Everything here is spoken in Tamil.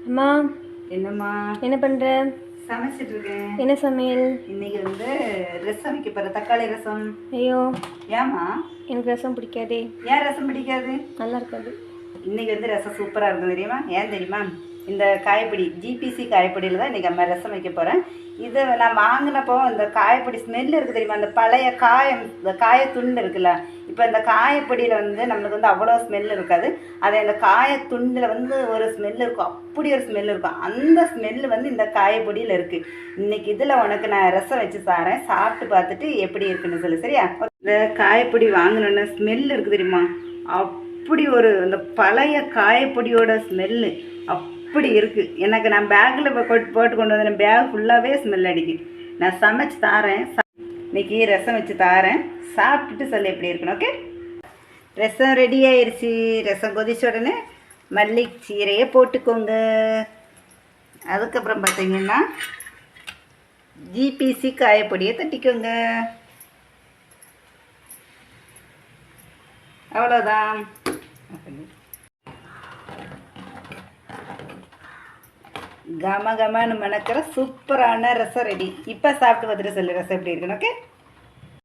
அம்மா, என்னம்மா என்ன பண்ற? சமைச்சிட்டு இருக்கேன். என்ன சமையல்? இன்னைக்கு ரசம் வைக்க போற, தக்காளி ரசம். ஐயோ, ஏமா எனக்கு ரசம் பிடிக்காதே. ஏன் ரசம் பிடிக்காது? நல்லா இருக்காது. இன்னைக்கு ரசம் சூப்பராக இருக்கும் தெரியுமா? ஏன் தெரியுமா? இந்த காயப்பொடி ஜிபிசி காயப்பொடியில் தான் இன்றைக்கி அம்மா ரசம் வைக்க போகிறேன். இதை நான் வாங்கினப்போ இந்த காயப்பொடி ஸ்மெல் இருக்குது தெரியுமா? அந்த பழைய காயம், இந்த காயத்துண்டு இருக்குல்ல, இப்போ இந்த காயப்பொடியில் நம்மளுக்கு அவ்வளோ ஸ்மெல் இருக்காது. அதை இந்த காயத்துண்டில் ஒரு ஸ்மெல் இருக்கும், அப்படி ஒரு ஸ்மெல் இருக்கும். அந்த ஸ்மெல்லு இந்த காயப்பொடியில் இருக்குது. இன்றைக்கி இதில் உனக்கு நான் ரசம் வச்சு தரேன், சாப்பிட்டு பார்த்துட்டு எப்படி இருக்குன்னு சொல்லு, சரியா? இந்த காயப்பொடி வாங்கினோன்னே ஸ்மெல் இருக்குது தெரியுமா? அப்படி இந்த பழைய காயப்பொடியோட ஸ்மெல்லு அப்படி இருக்குது. எனக்கு நான் பேக்கில் போட்டு கொண்டு வந்தேன், பேக் ஃபுல்லாகவே ஸ்மெல் அடிக்குது. நான் சமைச்சு தாரேன், இன்னைக்கு ரசம் வச்சு தாரேன், சாப்பிட்டுட்டு சொல்லி எப்படி இருக்குன்னு. ஓகே, ரசம் ரெடி ஆயிடுச்சு. ரசம் கொதிச்ச உடனே மல்லி சீரையை போட்டுக்கோங்க. அதுக்கப்புறம் பார்த்தீங்கன்னா ஜிபிசி காயப்பொடியை தட்டிக்கோங்க. அவ்வளோதான். கம கமன்னு மணக்கிற சூப்பரான ரசம் ரெடி. இப்போ சாப்பிட்டு பார்த்துட்டு சொல்லு ரசம் எப்படி இருக்குன்னு. ஓகே.